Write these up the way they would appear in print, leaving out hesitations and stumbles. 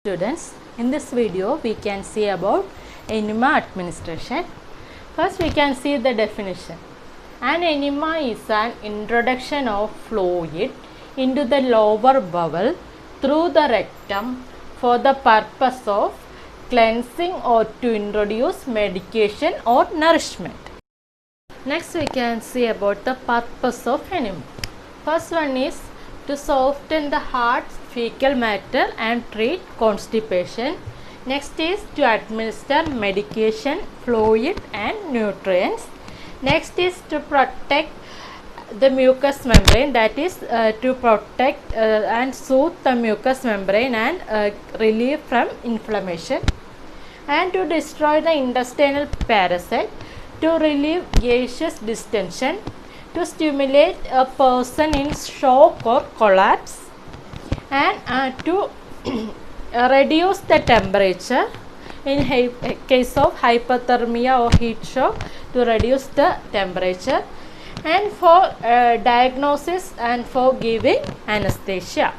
Students, in this video we can see about enema administration. First we can see the definition. An enema is an introduction of fluid into the lower bowel through the rectum for the purpose of cleansing or to introduce medication or nourishment. Next we can see about the purpose of enema. First one is to soften the hard fecal matter and treat constipation. Next is to administer medication, fluid and nutrients. Next is to protect the mucous membrane, that is to protect and soothe the mucous membrane and relieve from inflammation, and to destroy the intestinal parasite, to relieve gaseous distension, to stimulate a person in shock or collapse, and to reduce the temperature in case of hypothermia or heat shock, to reduce the temperature, and for diagnosis and for giving anesthesia.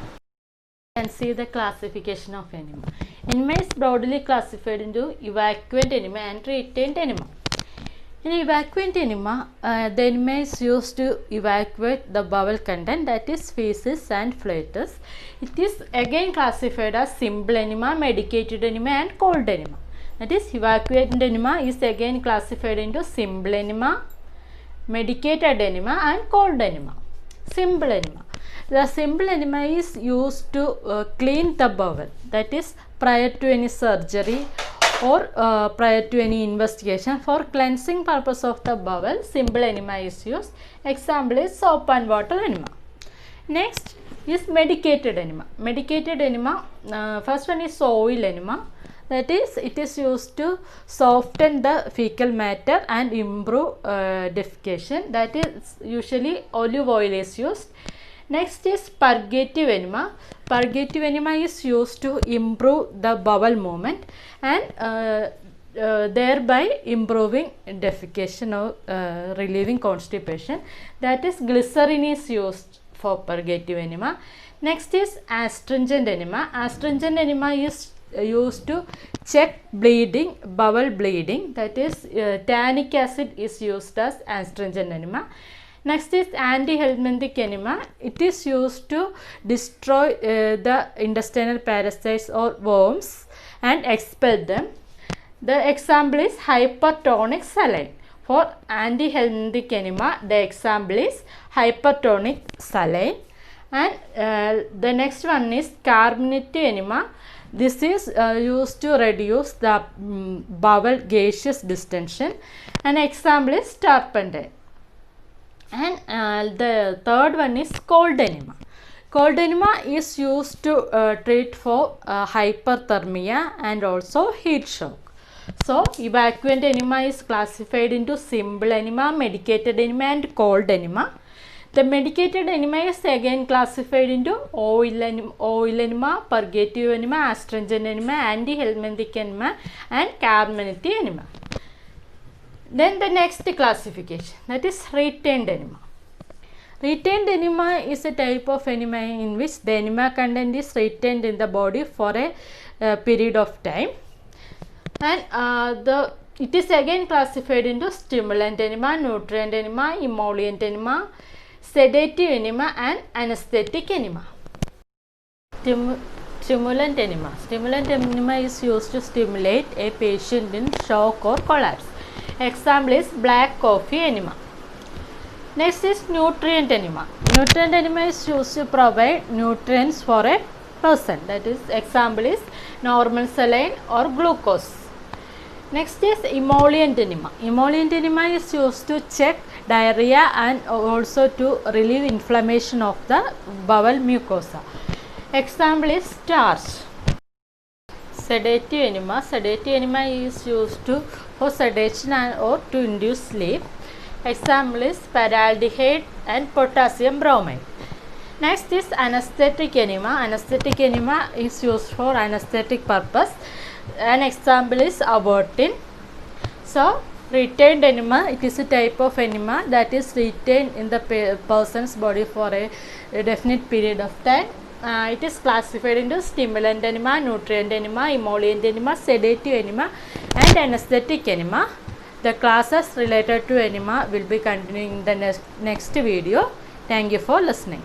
You can see the classification of enema. Enema is broadly classified into evacuant enema and retained enema. In evacuant enema, the enema is used to evacuate the bowel content, that is feces and flatus. It is again classified as simple enema, medicated enema and cold enema. That is, evacuant enema is again classified into simple enema, medicated enema and cold enema. Simple enema. The simple enema is used to clean the bowel, that is prior to any surgery or prior to any investigation. For cleansing purpose of the bowel, simple enema is used. Example is soap and water enema. Next is medicated enema. Medicated enema, first one is oil enema, that is it is used to soften the fecal matter and improve defecation, that is usually olive oil is used. Next is purgative enema. Purgative enema is used to improve the bowel movement and thereby improving defecation or relieving constipation, that is glycerin is used for purgative enema. Next is astringent enema. Astringent enema is used to check bleeding, bowel bleeding, that is tannic acid is used as astringent enema. Next is antihelminthic enema. It is used to destroy the intestinal parasites or worms and expel them. The example is hypertonic saline. For antihelminthic enema, the example is hypertonic saline. And the next one is carbonated enema. This is used to reduce the bowel gaseous distension. An example is turpentine. And the third one is cold enema. Cold enema is used to treat for hyperthermia and also heat shock. So, evacuant enema is classified into simple enema, medicated enema and cold enema. The medicated enema is again classified into oil enema, purgative enema, astringent enema, antihelminthic enema and carbonated enema. Then the next classification, that is retained enema. Retained enema is a type of enema in which the enema content is retained in the body for a period of time, and it is again classified into stimulant enema, nutrient enema, emollient enema, sedative enema and anesthetic enema. Stimulant enema. Stimulant enema is used to stimulate a patient in shock or collapse. Example is black coffee enema. Next is nutrient enema. Nutrient enema is used to provide nutrients for a person. That is, example is normal saline or glucose. Next is emollient enema. Emollient enema is used to check diarrhea and also to relieve inflammation of the bowel mucosa. Example is starch. Sedative enema. Sedative enema is used for sedation and or to induce sleep. Example is paraldehyde and potassium bromide. Next is anesthetic enema. Anesthetic enema is used for anesthetic purpose. An example is abortin. So, retained enema, it is a type of enema that is retained in the person's body for a definite period of time. it is classified into stimulant enema, nutrient enema, emollient enema, sedative enema and anesthetic enema. The classes related to enema will be continuing in the next video. Thank you for listening.